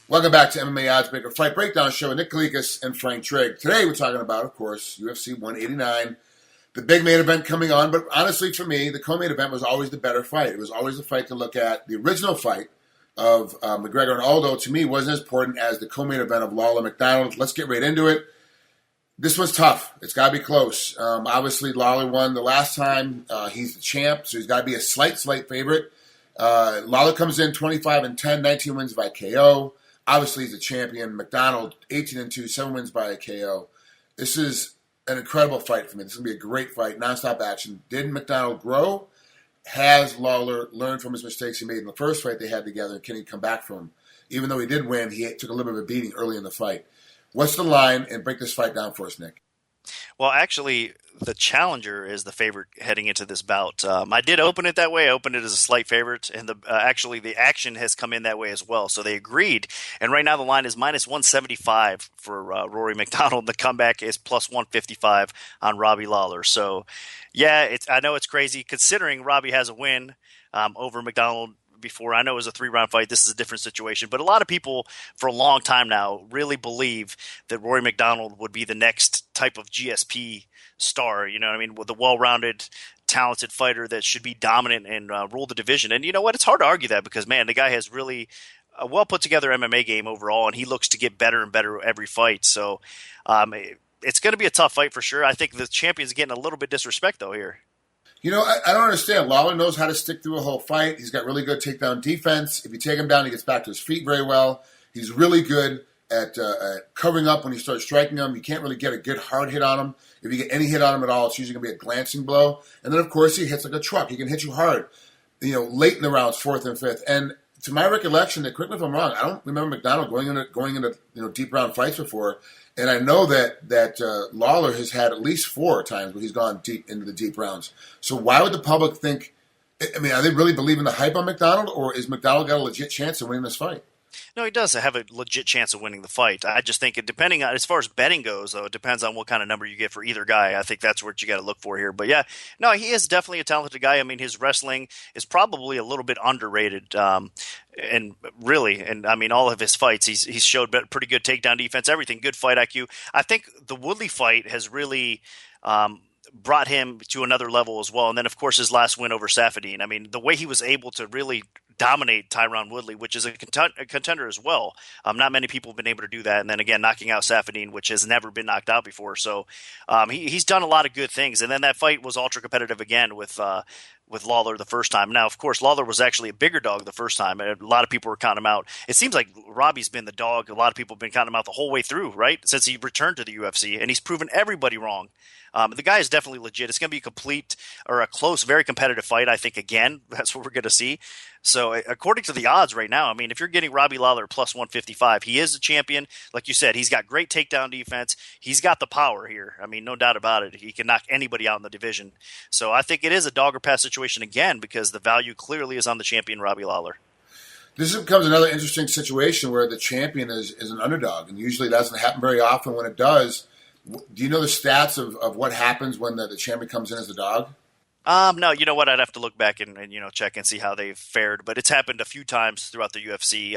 Welcome back to MMAOddsBreaker Fight Breakdown Show with Nick Kalikas and Frank Trigg. Today we're talking about, of course, UFC 189, the big main event coming on. But honestly, for me, the co-main event was always the better fight. It was always the fight to look at. The original fight of McGregor and Aldo, to me, wasn't as important as the co-main event of Lawler McDonald. Let's get right into it. This one's tough. It's got to be close. Obviously, Lawler won the last time. He's the champ, so he's got to be a slight favorite. Lawler comes in 25-10, 19 wins by KO. Obviously, he's a champion. McDonald, 18-2, 7 wins by a KO. This is an incredible fight for me. This is going to be a great fight, nonstop action. Did McDonald grow? Has Lawler learned from his mistakes he made in the first fight they had together? Can he come back from him? Even though he did win, he took a little bit of a beating early in the fight. What's the line? And break this fight down for us, Nick. Well, actually, the challenger is the favorite heading into this bout. I did open it that way. I opened it as a slight favorite, and the action has come in that way as well. So they agreed, and right now the line is minus 175 for Rory McDonald. The comeback is plus 155 on Robbie Lawler. So, yeah, I know it's crazy considering Robbie has a win over McDonald before. I know it was a 3-round fight. This is a different situation. But a lot of people for a long time now really believe that Rory McDonald would be the next type of GSP star, you know what I mean, with a well-rounded, talented fighter that should be dominant and rule the division. And you know what? It's hard to argue that because, man, the guy has really a well-put-together MMA game overall, and he looks to get better and better every fight. So it's going to be a tough fight for sure. I think the champion's getting a little bit disrespect, though, here. You know, I don't understand. Lawler knows how to stick through a whole fight. He's got really good takedown defense. If you take him down, he gets back to his feet very well. He's really good at covering up when you start striking him. You can't really get a good hard hit on him. If you get any hit on him at all, it's usually going to be a glancing blow. And then, of course, he hits like a truck. He can hit you hard, late in the rounds, 4th and 5th. And to my recollection, correct me if I'm wrong, I don't remember McDonald going into deep round fights before. And I know that Lawler has had at least 4 times where he's gone deep into the deep rounds. So why would the public think? I mean, are they really believing the hype on McDonald, or is McDonald got a legit chance of winning this fight? No, he does have a legit chance of winning the fight. I just think depending on, as far as betting goes, though, it depends on what kind of number you get for either guy. I think that's what you got to look for here. But yeah, no, he is definitely a talented guy. I mean, his wrestling is probably a little bit underrated. And I mean, all of his fights, he's showed pretty good takedown defense, everything, good fight IQ. I think the Woodley fight has really brought him to another level as well. And then, of course, his last win over Safadine. I mean, the way he was able to really dominate Tyron Woodley, which is a contender as well. Not many people have been able to do that. And then again, knocking out Safadine, which has never been knocked out before. So he's done a lot of good things. And then that fight was ultra competitive again with Lawler the first time. Now, of course, Lawler was actually a bigger dog the first time. And a lot of people were counting him out. It seems like Robbie's been the dog. A lot of people have been counting him out the whole way through, right? Since he returned to the UFC. And he's proven everybody wrong. The guy is definitely legit. It's going to be a close, very competitive fight, I think, again. That's what we're going to see. So according to the odds right now, I mean, if you're getting Robbie Lawler plus 155, he is a champion. Like you said, he's got great takedown defense. He's got the power here. I mean, no doubt about it. He can knock anybody out in the division. So I think it is a dog or pass situation again because the value clearly is on the champion, Robbie Lawler. This becomes another interesting situation where the champion is an underdog, and usually it doesn't happen very often. When it does, do you know the stats of what happens when the champion comes in as the dog? No, you know what? I'd have to look back and check and see how they've fared. But it's happened a few times throughout the UFC.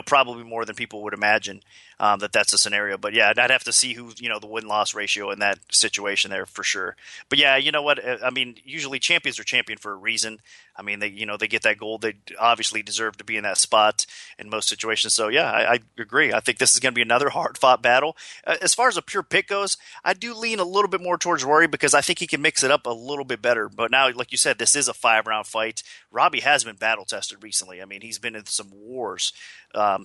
Probably more than people would imagine that's a scenario. But yeah, I'd have to see who the win-loss ratio in that situation there for sure. But yeah, you know what? I mean, usually champions are champion for a reason. I mean, they get that gold. They obviously deserve to be in that spot in most situations. So yeah, I agree. I think this is going to be another hard-fought battle. As far as a pure pick goes, I do lean a little bit more towards Rory because I think he can mix it up a little bit better. But now, like you said, this is a 5-round fight. Robbie has been battle-tested recently. I mean, he's been in some wars.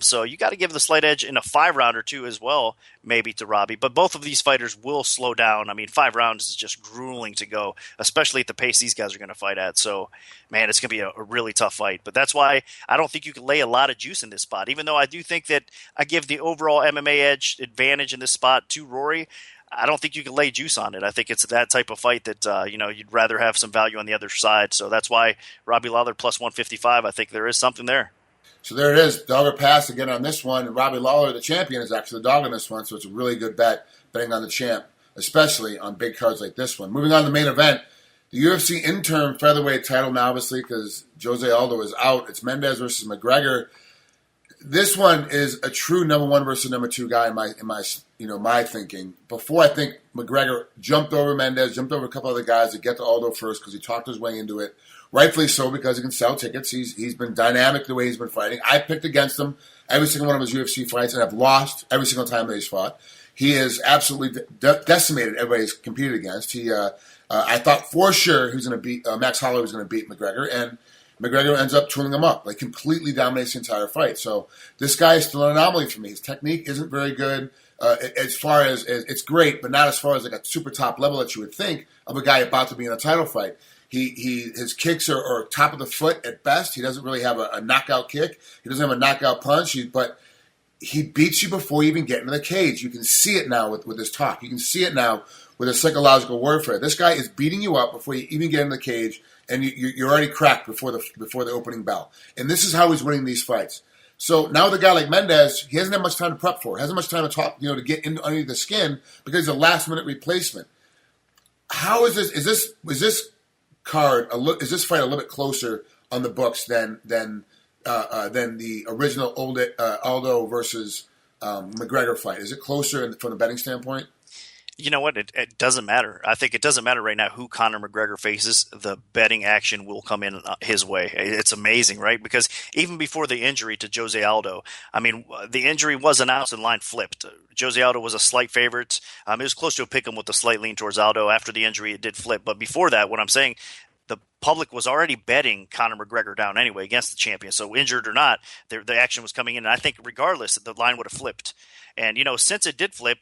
So you got to give the slight edge in a 5-round or 2 as well, maybe to Robbie. But both of these fighters will slow down. I mean, 5 rounds is just grueling to go, especially at the pace these guys are going to fight at. So, man, it's going to be a really tough fight. But that's why I don't think you can lay a lot of juice in this spot. Even though I do think that I give the overall MMA edge advantage in this spot to Rory, I don't think you can lay juice on it. I think it's that type of fight that, you'd rather have some value on the other side. So that's why Robbie Lawler plus 155, I think there is something there. So there it is, dog or pass again on this one. And Robbie Lawler, the champion, is actually the dog on this one, so it's a really good bet, betting on the champ, especially on big cards like this one. Moving on to the main event, the UFC interim featherweight title now, obviously, because Jose Aldo is out. It's Mendes versus McGregor. This one is a true number one versus number two guy in my thinking. Before, I think McGregor jumped over Mendes, jumped over a couple other guys to get to Aldo first because he talked his way into it. Rightfully so, because he can sell tickets. He's been dynamic the way he's been fighting. I picked against him every single one of his UFC fights, and I've lost every single time that he's fought. He has absolutely decimated everybody he's competed against. I thought for sure he was going to beat Max Holloway was going to beat McGregor, and McGregor ends up tooling him up, like completely dominates the entire fight. So this guy is still an anomaly for me. His technique isn't very good. As far as it's great, but not as far as like a super top level that you would think of a guy about to be in a title fight. His kicks are top of the foot at best. He doesn't really have a knockout kick. He doesn't have a knockout punch. But he beats you before you even get into the cage. You can see it now with his talk. You can see it now with his psychological warfare. This guy is beating you up before you even get in the cage, and you're already cracked before the opening bell. And this is how he's winning these fights. So now with a guy like Mendes, he hasn't had much time to prep for. He hasn't much time to talk, to get under the skin because he's a last minute replacement. How is this? Is this card? Is this fight a little bit closer on the books than the original Aldo versus McGregor fight? Is it closer from the betting standpoint? You know what? It doesn't matter. I think it doesn't matter right now who Conor McGregor faces. The betting action will come in his way. It's amazing, right? Because even before the injury to Jose Aldo, I mean, the injury was announced and line flipped. Jose Aldo was a slight favorite. It was close to a pick 'em with a slight lean towards Aldo. After the injury, it did flip. But before that, what I'm saying, the public was already betting Conor McGregor down anyway against the champion. So injured or not, the action was coming in. And I think regardless, the line would have flipped. And, since it did flip,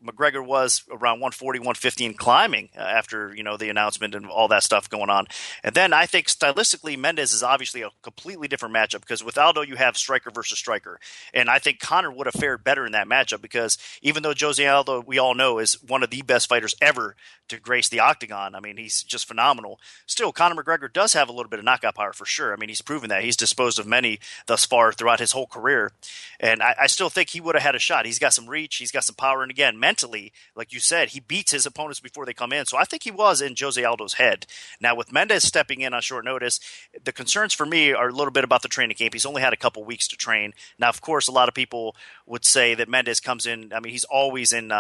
McGregor was around 140, 150 and climbing after, the announcement and all that stuff going on. And then I think stylistically, Mendes is obviously a completely different matchup because with Aldo, you have striker versus striker. And I think Conor would have fared better in that matchup because even though Jose Aldo, we all know, is one of the best fighters ever to grace the octagon. I mean, he's just phenomenal. Still, Conor McGregor does have a little bit of knockout power for sure. I mean, he's proven that. He's disposed of many thus far throughout his whole career. And I still think he would have had a shot. He's got some reach. He's got some power. And again, mentally, like you said, he beats his opponents before they come in. So I think he was in Jose Aldo's head. Now, with Mendes stepping in on short notice, the concerns for me are a little bit about the training camp. He's only had a couple weeks to train. Now, of course, a lot of people would say that Mendes comes in, I mean, he's always in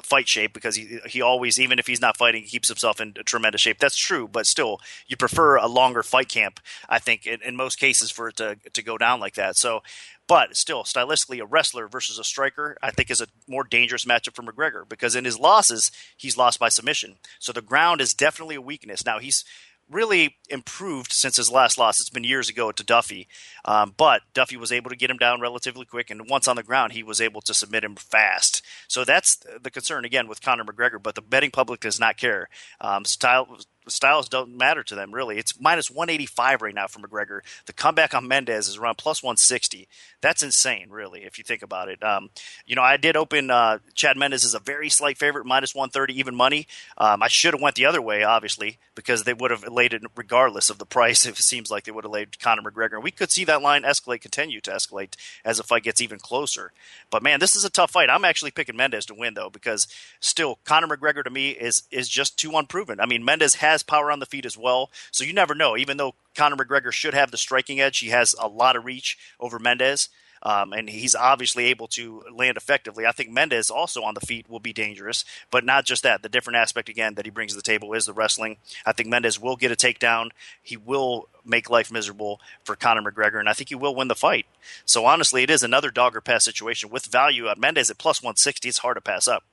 fight shape because he always, even if he's not fighting, he keeps himself in tremendous shape. That's true, but still, you prefer a longer fight camp, I think, in most cases for it to go down like that. So, but still, stylistically, a wrestler versus a striker, I think, is a more dangerous matchup for McGregor because in his losses, he's lost by submission. So the ground is definitely a weakness. Now, he's really improved since his last loss. It's been years ago to Duffy, but Duffy was able to get him down relatively quick, and once on the ground, he was able to submit him fast. So that's the concern, again, with Conor McGregor, but the betting public does not care. Styles don't matter to them, really. It's minus 185 right now for McGregor. The comeback on Mendes is around plus 160. That's insane, really, if you think about it. I did open Chad Mendes as a very slight favorite, minus 130 even money. I should have went the other way, obviously, because they would have laid it regardless of the price. If it seems like they would have laid Conor McGregor. And we could see that line continue to escalate as the fight gets even closer. But, man, this is a tough fight. I'm actually picking Mendes to win, though, because still, Conor McGregor to me is just too unproven. I mean, Mendes has power on the feet as well, so you never know. Even though Conor McGregor should have the striking edge, he has a lot of reach over Mendes, and he's obviously able to land effectively. I think Mendes also on the feet will be dangerous, but not just that. The different aspect, again, that he brings to the table is the wrestling. I think Mendes will get a takedown. He will make life miserable for Conor McGregor, and I think he will win the fight. So honestly, it is another dog or pass situation with value at Mendes at plus 160. It's hard to pass up.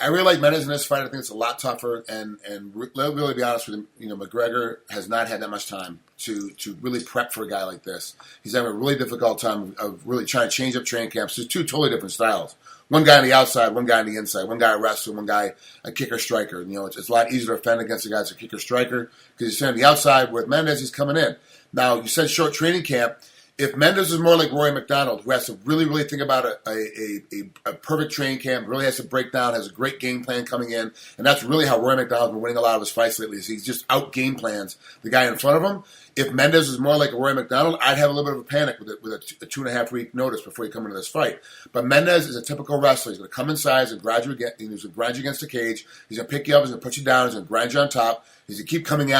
I really like Mendes in this fight. I think it's a lot tougher, and really be honest with him, McGregor has not had that much time to really prep for a guy like this. He's having a really difficult time of really trying to change up training camps. There's two totally different styles. One guy on the outside, one guy on the inside. One guy a wrestler, one guy a kicker striker. It's a lot easier to offend against a guy that's a kicker striker because he's on the outside. With Mendes, he's coming in. Now, you said short training camp. If Mendes is more like Rory McDonald, who has to really, really think about a perfect training camp, really has to break down, has a great game plan coming in, and that's really how Rory McDonald's been winning a lot of his fights lately, is he's just out game plans the guy in front of him. If Mendes is more like a Rory McDonald, I'd have a little bit of a panic with a 2.5 week notice before you come into this fight. But Mendes is a typical wrestler. He's going to come inside, he's going to grind you against the cage, he's going to pick you up, he's going to put you down, he's going to grind you on top, he's going to keep coming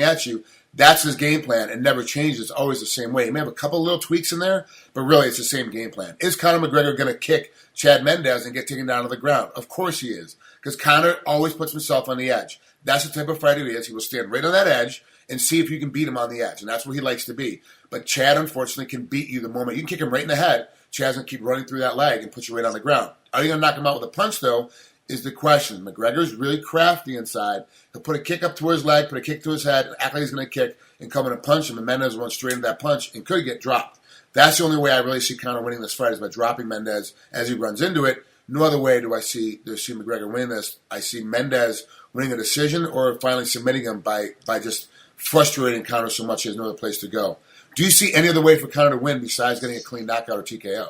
at you. That's his game plan and never changes. It's always the same way. He may have a couple little tweaks in there, but really it's the same game plan. Is Conor McGregor going to kick Chad Mendes and get taken down to the ground? Of course he is, because Conor always puts himself on the edge. That's the type of fighter he is. He will stand right on that edge and see if you can beat him on the edge, and that's where he likes to be. But Chad, unfortunately, can beat you the moment. You can kick him right in the head. Chad's going to keep running through that leg and put you right on the ground. Are you going to knock him out with a punch, though, is the question. McGregor's really crafty inside. He'll put a kick up to his leg, put a kick to his head, and act like he's going to kick and come in and punch him, and Mendes went straight into that punch and could get dropped. That's the only way I really see Conor winning this fight is by dropping Mendes as he runs into it. No other way do I see McGregor winning this. I see Mendes winning a decision or finally submitting him by just frustrating Conor so much he has no other place to go. Do you see any other way for Conor to win besides getting a clean knockout or TKO?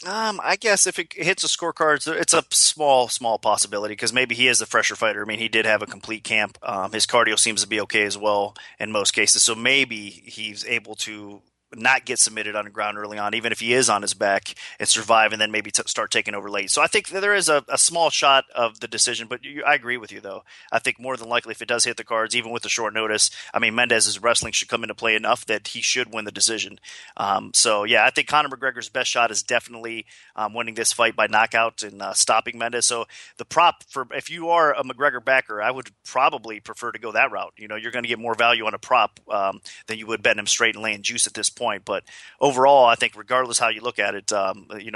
I guess if it hits the scorecards, it's a small possibility because maybe he is the fresher fighter. I mean, he did have a complete camp. His cardio seems to be okay as well in most cases. So maybe he's able to not get submitted on the ground early on, even if he is on his back, and survive and then maybe start taking over late. So I think that there is a small shot of the decision, but I agree with you, though. I think more than likely if it does hit the cards, even with the short notice, I mean, Mendes' wrestling should come into play enough that he should win the decision. So, yeah, I think Conor McGregor's best shot is definitely winning this fight by knockout and stopping Mendes. So the prop, if you are a McGregor backer, I would probably prefer to go that route. You know, you're going to get more value on a prop than you would betting him straight and laying juice at this point. But overall, I think regardless how you look at it,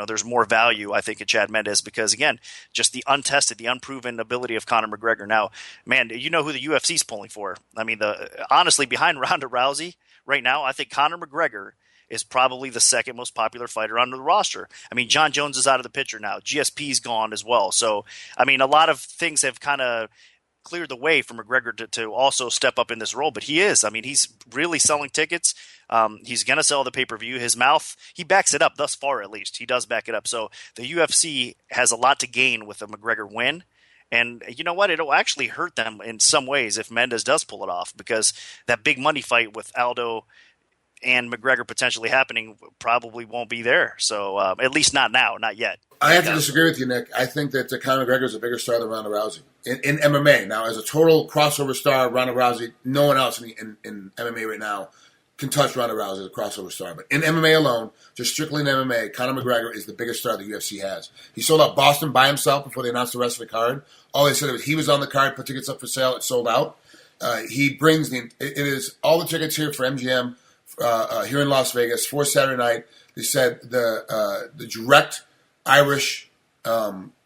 there's more value, I think, in Chad Mendes because, again, just the untested, the unproven ability of Conor McGregor. Now, man, you know who the UFC's pulling for. I mean, honestly, behind Ronda Rousey right now, I think Conor McGregor is probably the second most popular fighter on the roster. I mean, John Jones is out of the picture now. GSP's gone as well. So, I mean, a lot of things have kind of cleared the way for McGregor to also step up in this role, but he is. I mean, he's really selling tickets. He's going to sell the pay-per-view. His mouth, he backs it up thus far, at least. He does back it up. So the UFC has a lot to gain with a McGregor win. And you know what? It'll actually hurt them in some ways if Mendes does pull it off because that big money fight with Aldo and McGregor potentially happening probably won't be there. So at least not now, not yet. I have to disagree with you, Nick. I think that Conor McGregor is a bigger star than Ronda Rousey in MMA. Now, as a total crossover star, Ronda Rousey, no one else in MMA right now can touch Ronda Rousey as a crossover star. But in MMA alone, just strictly in MMA, Conor McGregor is the biggest star the UFC has. He sold out Boston by himself before they announced the rest of the card. All they said was he was on the card, put tickets up for sale, it sold out. He brings it is all the tickets here for MGM here in Las Vegas for Saturday night. They said the direct Irish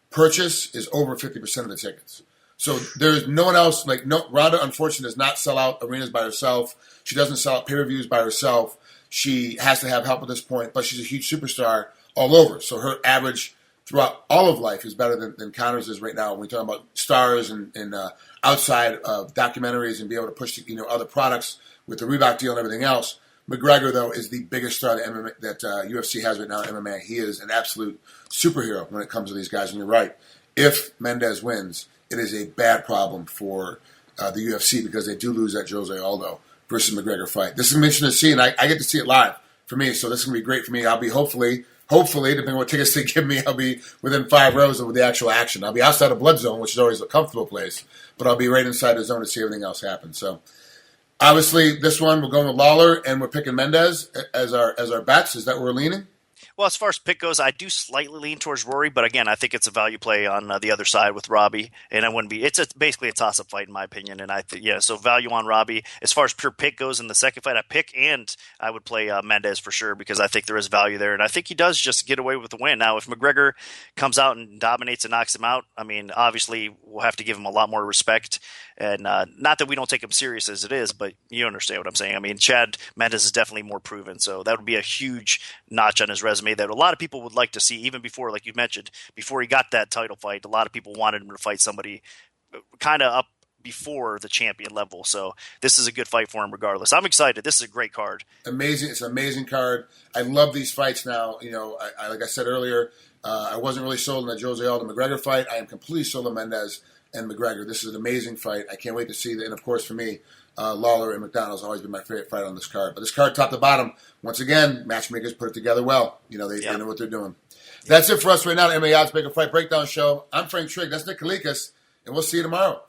purchase is over 50% of the tickets. So there's no one else. Ronda, unfortunately, does not sell out arenas by herself. She doesn't sell out pay-per-views by herself. She has to have help at this point, but she's a huge superstar all over. So her average throughout all of life is better than Conor's is right now. When we talk about stars and outside of documentaries and be able to push other products with the Reebok deal and everything else. McGregor, though, is the biggest star that UFC has right now in MMA. He is an absolute superhero when it comes to these guys. And you're right. If Mendes wins, it is a bad problem for the UFC because they do lose that Jose Aldo versus McGregor fight. This is interesting to see, and I get to see it live for me, so this is going to be great for me. I'll be hopefully, depending on what tickets they give me, I'll be within 5 rows of the actual action. I'll be outside of Blood Zone, which is always a comfortable place, but I'll be right inside the zone to see everything else happen. So, obviously, this one, we're going with Lawler, and we're picking Mendes as our bets. Is that where we're leaning? Well, as far as pick goes, I do slightly lean towards Rory, but again, I think it's a value play on the other side with Robbie, and I wouldn't be. It's basically a toss-up fight in my opinion, and so value on Robbie. As far as pure pick goes in the second fight, I pick and I would play Mendes for sure because I think there is value there, and I think he does just get away with the win. Now, if McGregor comes out and dominates and knocks him out, I mean, obviously we'll have to give him a lot more respect, and not that we don't take him serious as it is, but you understand what I'm saying. I mean, Chad Mendes is definitely more proven, so that would be a huge notch on his resume that a lot of people would like to see, even before, like you mentioned, before he got that title fight, a lot of people wanted him to fight somebody kind of up before the champion level. So this is a good fight for him regardless. I'm excited. This is a great card. Amazing. It's an amazing card. I love these fights now. Like I said earlier, I wasn't really sold on the Jose Aldo McGregor fight. I am completely sold on Mendes and McGregor. This is an amazing fight. I can't wait to see that. And of course, for me, Lawler and McDonald has always been my favorite fight on this card. But this card, top to bottom, once again, matchmakers put it together well. They know what they're doing. That's it for us right now, the MMAOddsBreaker Fight Breakdown Show. I'm Frank Trigg. That's Nick Kalikas. And we'll see you tomorrow.